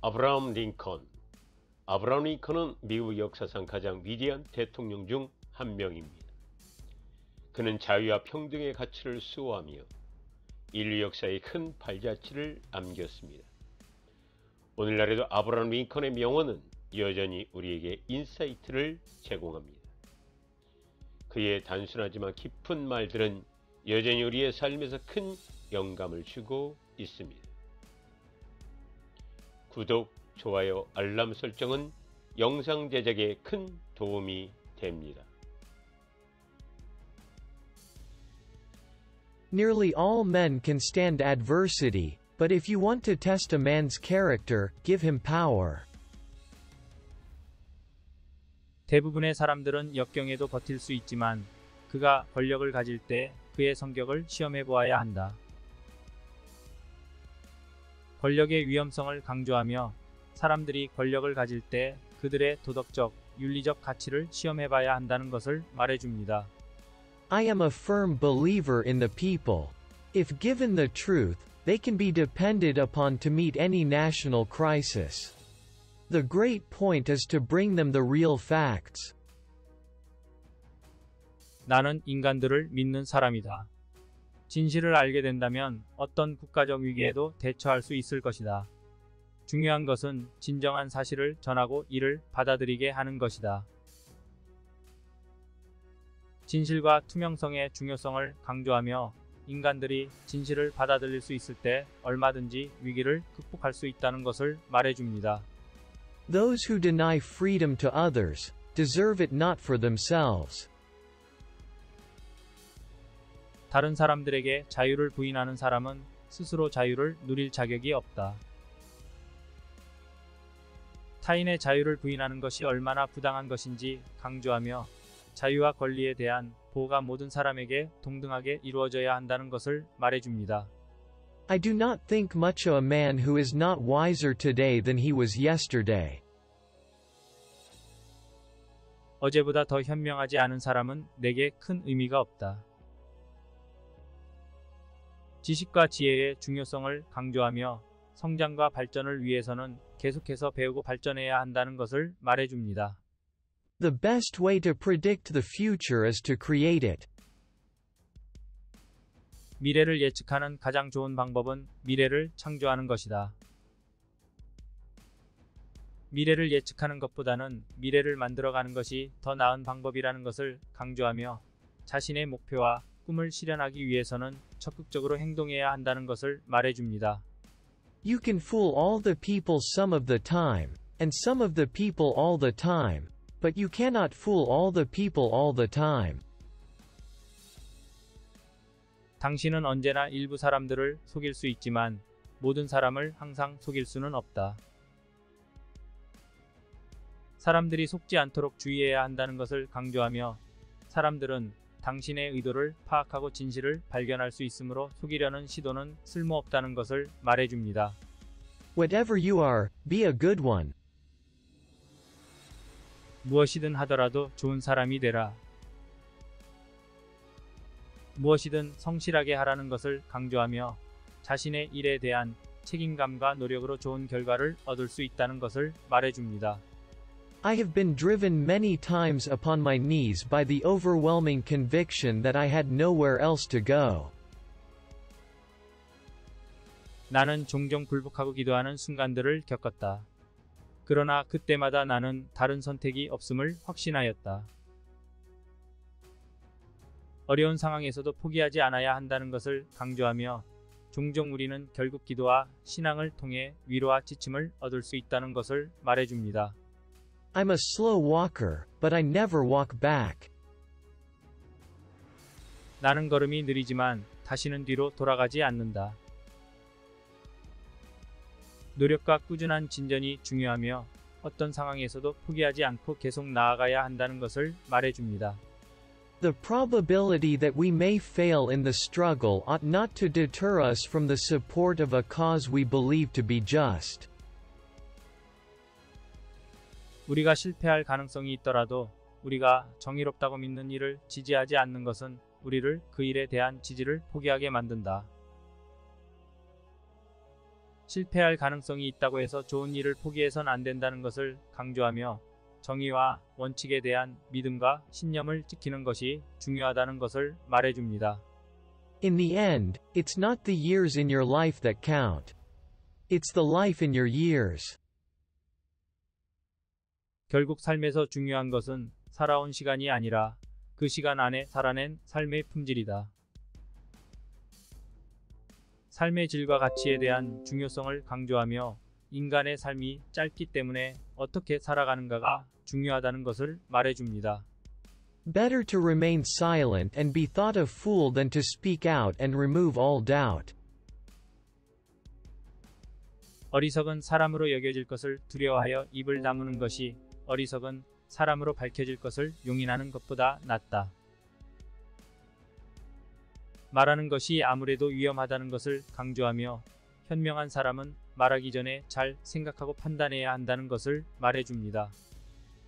아브라함 링컨. 아브라함 링컨은 미국 역사상 가장 위대한 대통령 중 한 명입니다. 그는 자유와 평등의 가치를 수호하며 인류 역사에 큰 발자취를 남겼습니다. 오늘날에도 아브라함 링컨의 명언은 여전히 우리에게 인사이트를 제공합니다. 그의 단순하지만 깊은 말들은 여전히 우리의 삶에서 큰 영감을 주고 있습니다. 구독, 좋아요, 알람 설정은 영상 제작에 큰 도움이 됩니다. Nearly all men can stand adversity, but if you want to test a man's character, give him power. 대부분의 사람들은 역경에도 버틸 수 있지만 그가 권력을 가질 때 그의 성격을 시험해 보아야 한다. 권력의 위험성을 강조하며 사람들이 권력을 가질 때 그들의 도덕적, 윤리적 가치를 시험해 봐야 한다는 것을 말해줍니다. I am a firm believer in the people. If given the truth, they can be depended upon to meet any national crisis. The great point is to bring them the real facts. 나는 인간들을 믿는 사람이다. 진실을 알게 된다면 어떤 국가적 위기에도 대처할 수 있을 것이다. 중요한 것은 진정한 사실을 전하고 이를 받아들이게 하는 것이다. 진실과 투명성의 중요성을 강조하며 인간들이 진실을 받아들일 수 있을 때 얼마든지 위기를 극복할 수 있다는 것을 말해줍니다. Those who deny freedom to others deserve it not for themselves. 다른 사람들에게 자유를 부인하는 사람은 스스로 자유를 누릴 자격이 없다. 타인의 자유를 부인하는 것이 얼마나 부당한 것인지 강조하며 자유와 권리에 대한 보호가 모든 사람에게 동등하게 이루어져야 한다는 것을 말해줍니다. I do not think much of a man who is not wiser today than he was yesterday. 어제보다 더 현명하지 않은 사람은 내게 큰 의미가 없다. 지식과 지혜의 중요성을 강조하며 성장과 발전을 위해서는 계속해서 배우고 발전해야 한다는 것을 말해줍니다. The best way to predict the future is to create it. 미래를 예측하는 가장 좋은 방법은 미래를 창조하는 것이다. 미래를 예측하는 것보다는 미래를 만들어가는 것이 더 나은 방법이라는 것을 강조하며 자신의 목표와 꿈을 실현하기 위해서는 적극적으로 행동해야 한다는 것을 말해줍니다. You can fool all the people some of the time, and some of the people all the time, but you cannot fool all the people all the time. 당신은 언제나 일부 사람들을 속일 수 있지만 모든 사람을 항상 속일 수는 없다. 사람들이 속지 않도록 주의해야 한다는 것을 강조하며 사람들은 당신의 의도를 파악하고 진실을 발견할 수 있으므로 속이려는 시도는 쓸모없다는 것을 말해줍니다. Whatever you are, be a good one. 무엇이든 하더라도 좋은 사람이 되라. 무엇이든 성실하게 하라는 것을 강조하며 자신의 일에 대한 책임감과 노력으로 좋은 결과를 얻을 수 있다는 것을 말해줍니다. I have been driven many times upon my knees by the overwhelming conviction that I had nowhere else to go. 나는 종종 굴복하고 기도하는 순간들을 겪었다. 그러나 그때마다 나는 다른 선택이 없음을 확신하였다. 어려운 상황에서도 포기하지 않아야 한다는 것을 강조하며 종종 우리는 결국 기도와 신앙을 통해 위로와 지침을 얻을 수 있다는 것을 말해줍니다. I'm a slow walker, but I never walk back. 나는 걸음이 느리지만 다시는 뒤로 돌아가지 않는다. 노력과 꾸준한 진전이 중요하며 어떤 상황에서도 포기하지 않고 계속 나아가야 한다는 것을 말해줍니다. The probability that we may fail in the struggle ought not to deter us from the support of a cause we believe to be just. 우리가 실패할 가능성이 있더라도 우리가 정의롭다고 믿는 일을 지지하지 않는 것은 우리를 그 일에 대한 지지를 포기하게 만든다. 실패할 가능성이 있다고 해서 좋은 일을 포기해선 안 된다는 것을 강조하며 정의와 원칙에 대한 믿음과 신념을 지키는 것이 중요하다는 것을 말해줍니다. In the end, it's not the years in your life that count. It's the life in your years. 결국 삶에서 중요한 것은 살아온 시간이 아니라 그 시간 안에 살아낸 삶의 품질이다. 삶의 질과 가치에 대한 중요성을 강조하며 인간의 삶이 짧기 때문에 어떻게 살아가는가가 중요하다는 것을 말해줍니다. Better to remain silent and be thought a fool than to speak out and remove all doubt. 어리석은 사람으로 여겨질 것을 두려워하여 입을 다무는 것이 어리석은 사람으로 밝혀질 것을 용인하는 것보다 낫다. 말하는 것이 아무래도 위험하다는 것을 강조하며 현명한 사람은 말하기 전에 잘 생각하고 판단해야 한다는 것을 말해줍니다.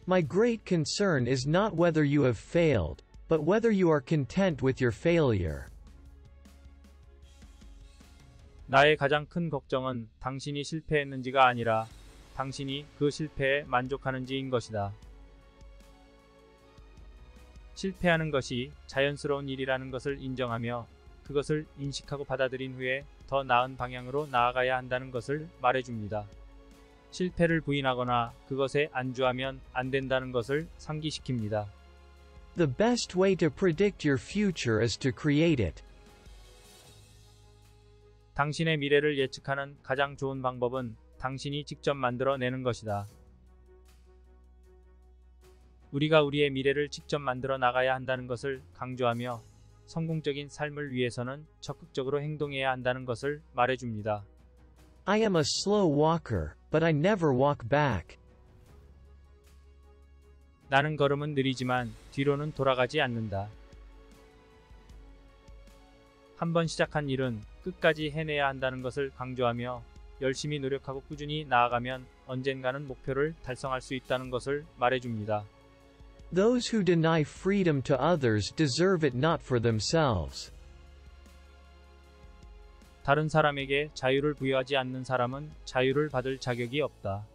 My great concern is not whether you have failed, but whether you are content with your failure. 나의 가장 큰 걱정은 당신이 실패했는지가 아니라 당신이 그 실패에 만족하는지인 것이다. 실패하는 것이 자연스러운 일이라는 것을 인정하며 그것을 인식하고 받아들인 후에 더 나은 방향으로 나아가야 한다는 것을 말해줍니다. 실패를 부인하거나 그것에 안주하면 안 된다는 것을 상기시킵니다. The best way to predict your future is to create it. 당신의 미래를 예측하는 가장 좋은 방법은 당신이 직접 만들어내는 것이다. 우리가 우리의 미래를 직접 만들어 나가야 한다는 것을 강조하며 성공적인 삶을 위해서는 적극적으로 행동해야 한다는 것을 말해줍니다. I am a slow walker, but I never walk back. 나는 걸음은 느리지만 뒤로는 돌아가지 않는다. 한번 시작한 일은 끝까지 해내야 한다는 것을 강조하며 열심히 노력하고 꾸준히 나아가면 언젠가는 목표를 달성할 수 있다는 것을 말해줍니다. Those who deny freedom to others deserve it not for themselves. 다른 사람에게 자유를 부여하지 않는 사람은 자유를 받을 자격이 없다.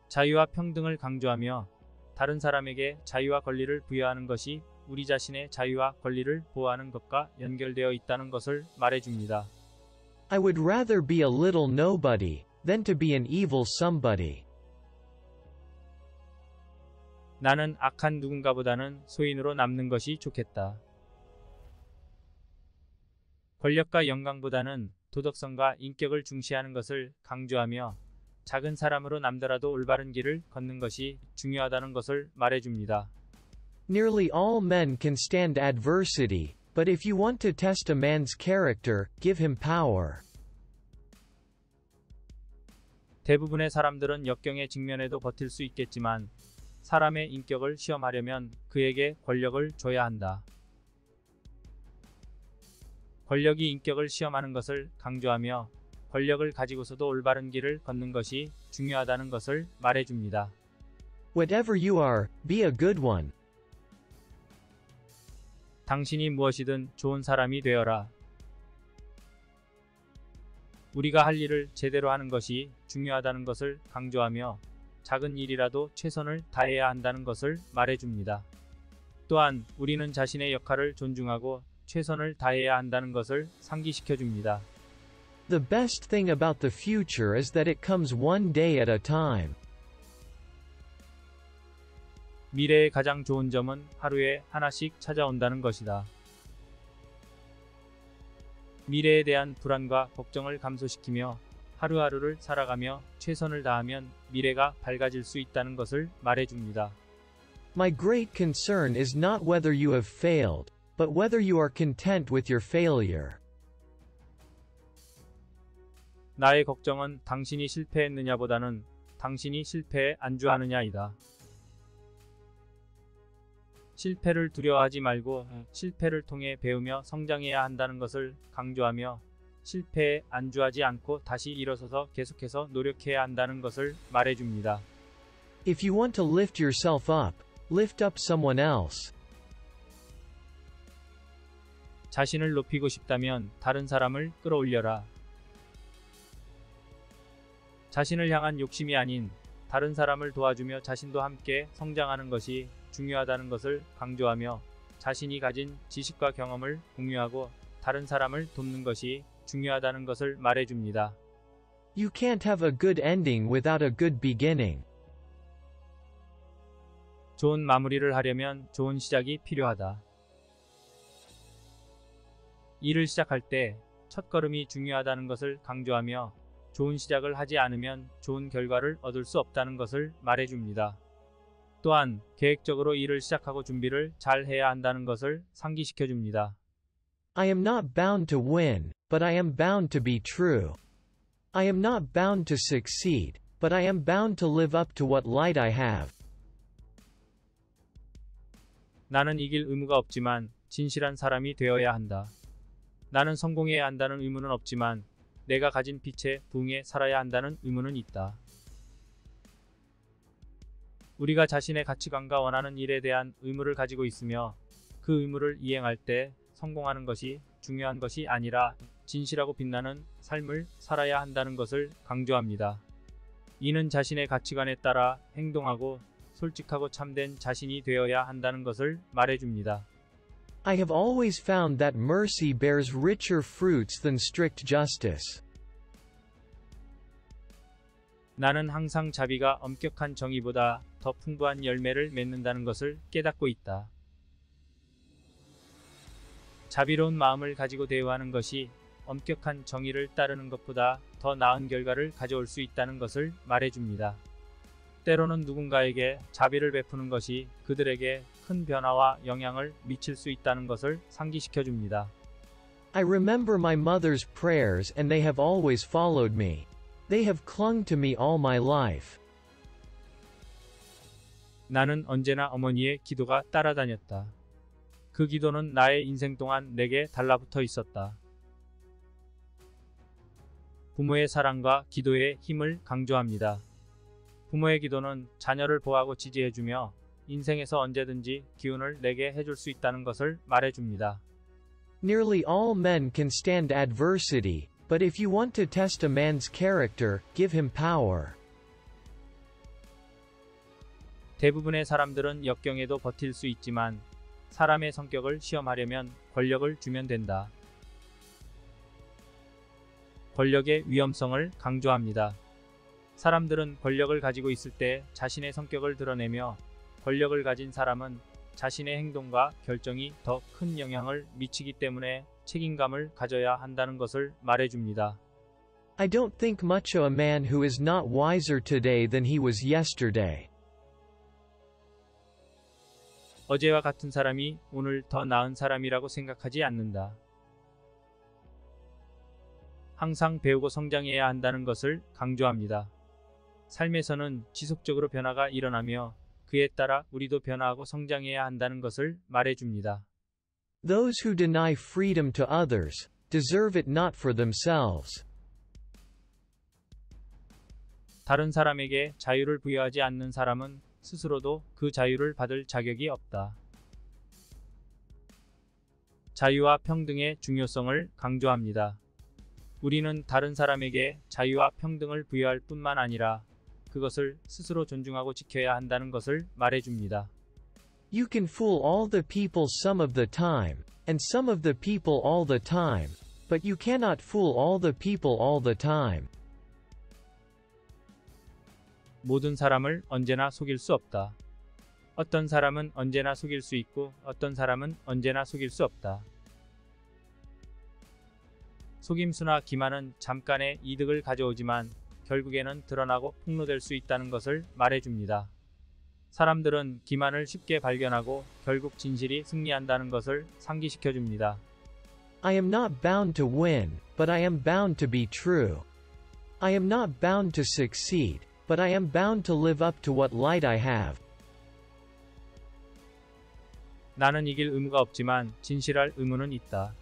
자유와 평등을 강조하며 다른 사람에게 자유와 권리를 부여하는 것이 우리 자신의 자유와 권리를 보호하는 것과 연결되어 있다는 것을 말해줍니다. I would rather be a little nobody than to be an evil somebody. 나는 악한 누군가보다는 소인으로 남는 것이 좋겠다. 권력과 영광보다는 도덕성과 인격을 중시하는 것을 강조하며 작은 사람으로 남더라도 올바른 길을 걷는 것이 중요하다는 것을 말해줍니다. Nearly all men can stand adversity, but if you want to test a man's character, give him power. 대부분의 사람들은 역경에 직면해도 버틸 수 있겠지만 사람의 인격을 시험하려면 그에게 권력을 줘야 한다. 권력이 인격을 시험하는 것을 강조하며 권력을 가지고서도 올바른 길을 걷는 것이 중요하다는 것을 말해줍니다. Whatever you are, be a good one. 당신이 무엇이든 좋은 사람이 되어라. 우리가 할 일을 제대로 하는 것이 중요하다는 것을 강조하며 작은 일이라도 최선을 다해야 한다는 것을 말해줍니다. 또한 우리는 자신의 역할을 존중하고 최선을 다해야 한다는 것을 상기시켜줍니다. The best thing about the future is that it comes one day at a time. 미래의 가장 좋은 점은 하루에 하나씩 찾아온다는 것이다. 미래에 대한 불안과 걱정을 감소시키며 하루하루를 살아가며 최선을 다하면 미래가 밝아질 수 있다는 것을 말해줍니다. My great concern is not whether you have failed, but whether you are content with your failure. 나의 걱정은 당신이 실패했느냐보다는 당신이 실패에 안주하느냐이다. 실패를 두려워하지 말고 실패를 통해 배우며 성장해야 한다는 것을 강조하며 실패에 안주하지 않고 다시 일어서서 계속해서 노력해야 한다는 것을 말해줍니다. If you want to lift yourself up, lift up someone else. 자신을 높이고 싶다면 다른 사람을 끌어올려라. 자신을 향한 욕심이 아닌 다른 사람을 도와주며 자신도 함께 성장하는 것이 중요하다는 것을 강조하며 자신이 가진 지식과 경험을 공유하고 다른 사람을 돕는 것이 중요하다는 것을 말해줍니다. You can't have a good ending without a good beginning. 좋은 마무리를 하려면 좋은 시작이 필요하다. 일을 시작할 때 첫걸음이 중요하다는 것을 강조하며 좋은 시작을 하지 않으면 좋은 결과를 얻을 수 없다는 것을 말해줍니다. 또한 계획적으로 일을 시작하고 준비를 잘 해야 한다는 것을 상기시켜줍니다. I am not bound to win, but I am bound to be true. I am not bound to succeed, but I am bound to live up to what light I have. 나는 이길 의무가 없지만 진실한 사람이 되어야 한다. 나는 성공해야 한다는 의무는 없지만 내가 가진 빛에 부응해 살아야 한다는 의무는 있다. 우리가 자신의 가치관과 원하는 일에 대한 의무를 가지고 있으며 그 의무를 이행할 때 성공하는 것이 중요한 것이 아니라 진실하고 빛나는 삶을 살아야 한다는 것을 강조합니다. 이는 자신의 가치관에 따라 행동하고 솔직하고 참된 자신이 되어야 한다는 것을 말해줍니다. I have always found that mercy bears richer fruits than strict justice. 나는 항상 자비가 엄격한 정의보다 더 풍부한 열매를 맺는다는 것을 깨닫고 있다. 자비로운 마음을 가지고 대우하는 것이 엄격한 정의를 따르는 것보다 더 나은 결과를 가져올 수 있다는 것을 말해줍니다. 때로는 누군가에게 자비를 베푸는 것이 그들에게 큰 변화와 영향을 미칠 수 있다는 것을 상기시켜줍니다. I remember my mother's prayers and they have always followed me. They have clung to me all my life. 나는 언제나 어머니의 기도가 따라다녔다. 그 기도는 나의 인생 동안 내게 달라붙어 있었다. 부모의 사랑과 기도의 힘을 강조합니다. 부모의 기도는 자녀를 보호하고 지지해주며 인생에서 언제든지 기운을 내게 해줄 수 있다는 것을 말해줍니다. Nearly all men can stand adversity, but if you want to test a man's character, give him power. 대부분의 사람들은 역경에도 버틸 수 있지만 사람의 성격을 시험하려면 권력을 주면 된다. 권력의 위험성을 강조합니다. 사람들은 권력을 가지고 있을 때 자신의 성격을 드러내며 권력을 가진 사람은 자신의 행동과 결정이 더 큰 영향을 미치기 때문에 책임감을 가져야 한다는 것을 말해줍니다. I don't think much of a man who is not wiser today than he was yesterday. 어제와 같은 사람이 오늘 더 나은 사람이라고 생각하지 않는다. 항상 배우고 성장해야 한다는 것을 강조합니다. 삶에서는 지속적으로 변화가 일어나며 그에 따라 우리도 변화하고 성장해야 한다는 것을 말해줍니다. Those who deny freedom to others deserve it not for themselves. 다른 사람에게 자유를 부여하지 않는 사람은 스스로도 그 자유를 받을 자격이 없다. 자유와 평등의 중요성을 강조합니다. 우리는 다른 사람에게 자유와 평등을 부여할 뿐만 아니라 그것을 스스로 존중하고 지켜야 한다는 것을 말해줍니다. You can fool all the people some of the time, and some of the people all the time, but you cannot fool all the people all the time. 모든 사람을 언제나 속일 수 없다. 어떤 사람은 언제나 속일 수 있고 어떤 사람은 언제나 속일 수 없다. 속임수나 기만은 잠깐의 이득을 가져오지만 결국에는 드러나고 폭로될 수 있다는 것을 말해줍니다. 사람들은 기만을 쉽게 발견하고 결국 진실이 승리한다는 것을 상기시켜줍니다. I am not bound to win, but I am bound to be true. I am not bound to succeed, but I am bound to live up to what light I have. 나는 이길 의무가 없지만 진실할 의무는 있다.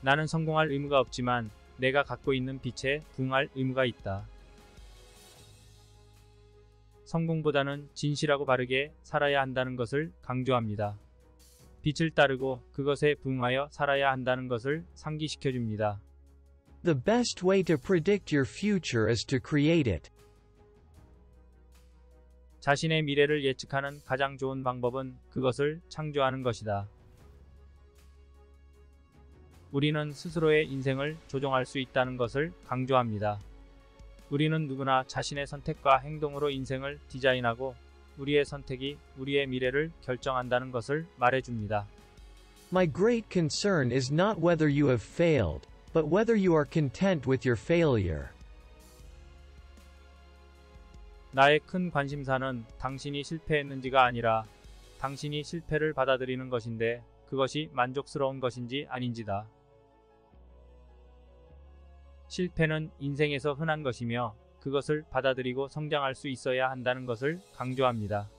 나는 성공할 의무가 없지만 내가 갖고 있는 빛에 부응할 의무가 있다. 성공보다는 진실하고 바르게 살아야 한다는 것을 강조합니다. 빛을 따르고 그것에 부응하여 살아야 한다는 것을 상기시켜줍니다. The best way to predict your future is to create it. 자신의 미래를 예측하는 가장 좋은 방법은 그것을 창조하는 것이다. 우리는 스스로의 인생을 조종할 수 있다는 것을 강조합니다. 우리는 누구나 자신의 선택과 행동으로 인생을 디자인하고 우리의 선택이 우리의 미래를 결정한다는 것을 말해줍니다. My great concern is not whether you have failed, but whether you are content with your failure. 나의 큰 관심사는 당신이 실패했는지가 아니라 당신이 실패를 받아들이는 것인데 그것이 만족스러운 것인지 아닌지다. 실패는 인생에서 흔한 것이며 그것을 받아들이고 성장할 수 있어야 한다는 것을 강조합니다.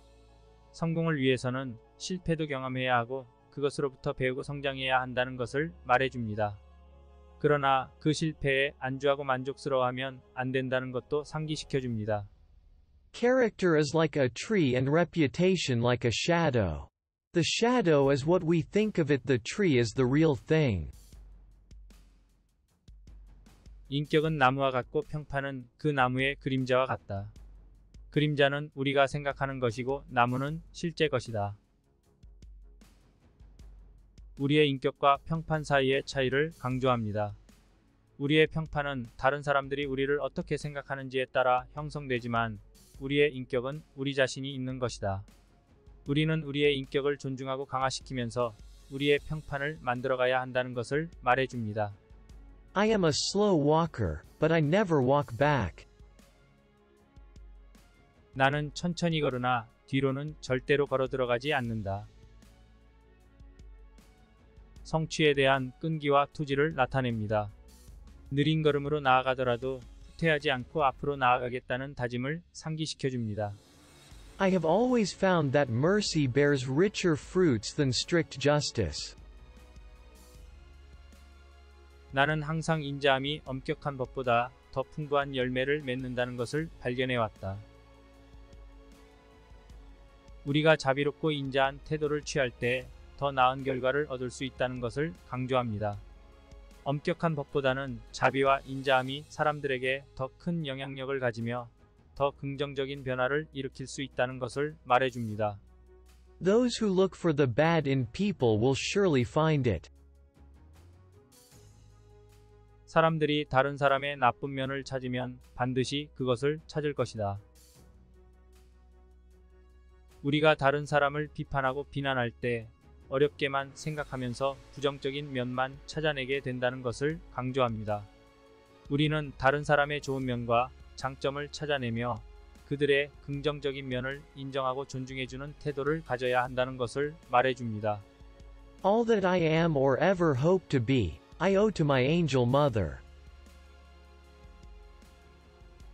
성공을 위해서는 실패도 경험해야 하고 그것으로부터 배우고 성장해야 한다는 것을 말해줍니다. 그러나 그 실패에 안주하고 만족스러워하면 안 된다는 것도 상기시켜줍니다. Character is like a tree and reputation like a shadow. The shadow is what we think of it, the tree is the real thing. 인격은 나무와 같고 평판은 그 나무의 그림자와 같다. 그림자는 우리가 생각하는 것이고 나무는 실제 것이다. 우리의 인격과 평판 사이의 차이를 강조합니다. 우리의 평판은 다른 사람들이 우리를 어떻게 생각하는지에 따라 형성되지만 우리의 인격은 우리 자신이 있는 것이다. 우리는 우리의 인격을 존중하고 강화시키면서 우리의 평판을 만들어가야 한다는 것을 말해줍니다. I am a slow walker, but I never walk back. 나는 천천히 걸으나 뒤로는 절대로 걸어 들어가지 않는다. 성취에 대한 끈기와 투지를 나타냅니다. 느린 걸음으로 나아가더라도 후퇴하지 않고 앞으로 나아가겠다는 다짐을 상기시켜줍니다. I have always found that mercy bears richer fruits than strict justice. 나는 항상 인자함이 엄격한 법보다 더 풍부한 열매를 맺는다는 것을 발견해왔다. 우리가 자비롭고 인자한 태도를 취할 때 더 나은 결과를 얻을 수 있다는 것을 강조합니다. 엄격한 법보다는 자비와 인자함이 사람들에게 더 큰 영향력을 가지며 더 긍정적인 변화를 일으킬 수 있다는 것을 말해줍니다. Those who look for the bad in people will surely find it. 사람들이 다른 사람의 나쁜 면을 찾으면 반드시 그것을 찾을 것이다. 우리가 다른 사람을 비판하고 비난할 때 어렵게만 생각하면서 부정적인 면만 찾아내게 된다는 것을 강조합니다. 우리는 다른 사람의 좋은 면과 장점을 찾아내며 그들의 긍정적인 면을 인정하고 존중해주는 태도를 가져야 한다는 것을 말해줍니다. All that I am or ever hope to be, I owe to my angel mother.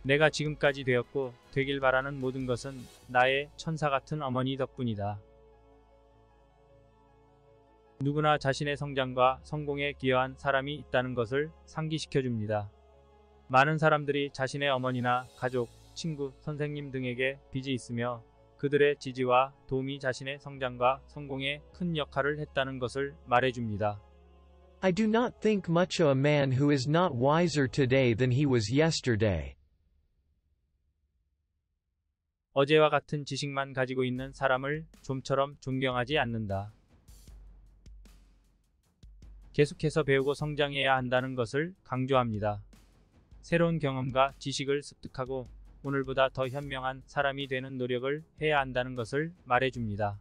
내가 지금까지 되었고 되길 바라는 모든 것은 나의 천사 같은 어머니 덕분이다. 누구나 자신의 성장과 성공에 기여한 사람이 있다는 것을 상기시켜줍니다. 많은 사람들이 자신의 어머니나 가족, 친구, 선생님 등에게 빚이 있으며 그들의 지지와 도움이 자신의 성장과 성공에 큰 역할을 했다는 것을 말해줍니다. I do not think much of a man who is not wiser today than he was yesterday. 어제와 같은 지식만 가지고 있는 사람을 좀처럼 존경하지 않는다. 계속해서 배우고 성장해야 한다는 것을 강조합니다. 새로운 경험과 지식을 습득하고 오늘보다 더 현명한 사람이 되는 노력을 해야 한다는 것을 말해줍니다.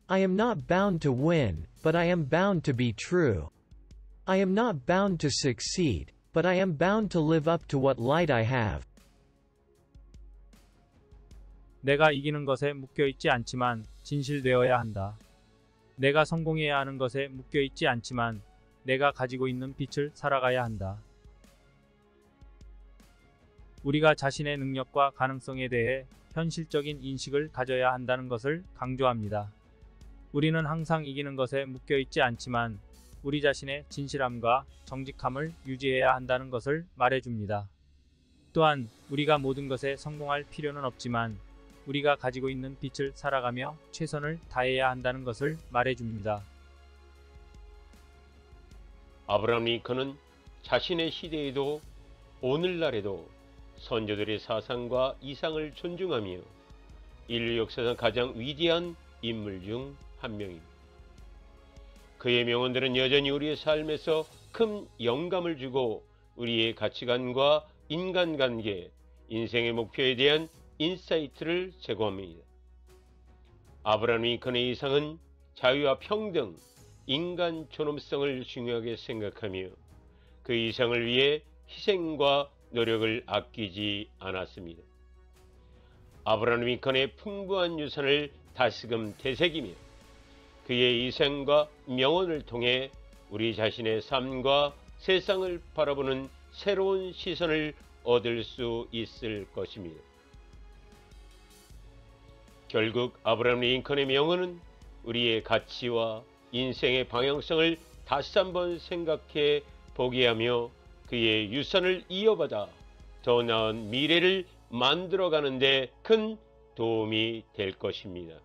I am not bound to win, but I am bound to be true. I am not bound to succeed, but I am bound to live up to what light I have. 내가 이기는 것에 묶여있지 않지만 진실되어야 한다. 내가 성공해야 하는 것에 묶여있지 않지만 내가 가지고 있는 빛을 살아가야 한다. 우리가 자신의 능력과 가능성에 대해 현실적인 인식을 가져야 한다는 것을 강조합니다. 우리는 항상 이기는 것에 묶여있지 않지만 우리 자신의 진실함과 정직함을 유지해야 한다는 것을 말해줍니다. 또한 우리가 모든 것에 성공할 필요는 없지만 우리가 가지고 있는 빛을 살아가며 최선을 다해야 한다는 것을 말해줍니다. 아브라함 링컨은 자신의 시대에도 오늘날에도 선조들의 사상과 이상을 존중하며 인류 역사상 가장 위대한 인물 중 한 명입니다. 그의 명언들은 여전히 우리의 삶에서 큰 영감을 주고 우리의 가치관과 인간관계, 인생의 목표에 대한 인사이트를 제공합니다. 아브라함 링컨의 이상은 자유와 평등, 인간 존엄성을 중요하게 생각하며 그 이상을 위해 희생과 노력을 아끼지 않았습니다. 아브라함 링컨의 풍부한 유산을 다시금 되새기며 그의 이생과 명언을 통해 우리 자신의 삶과 세상을 바라보는 새로운 시선을 얻을 수 있을 것입니다. 결국 아브라함 링컨의 명언은 우리의 가치와 인생의 방향성을 다시 한번 생각해 보게 하며 그의 유산을 이어받아 더 나은 미래를 만들어가는 데 큰 도움이 될 것입니다.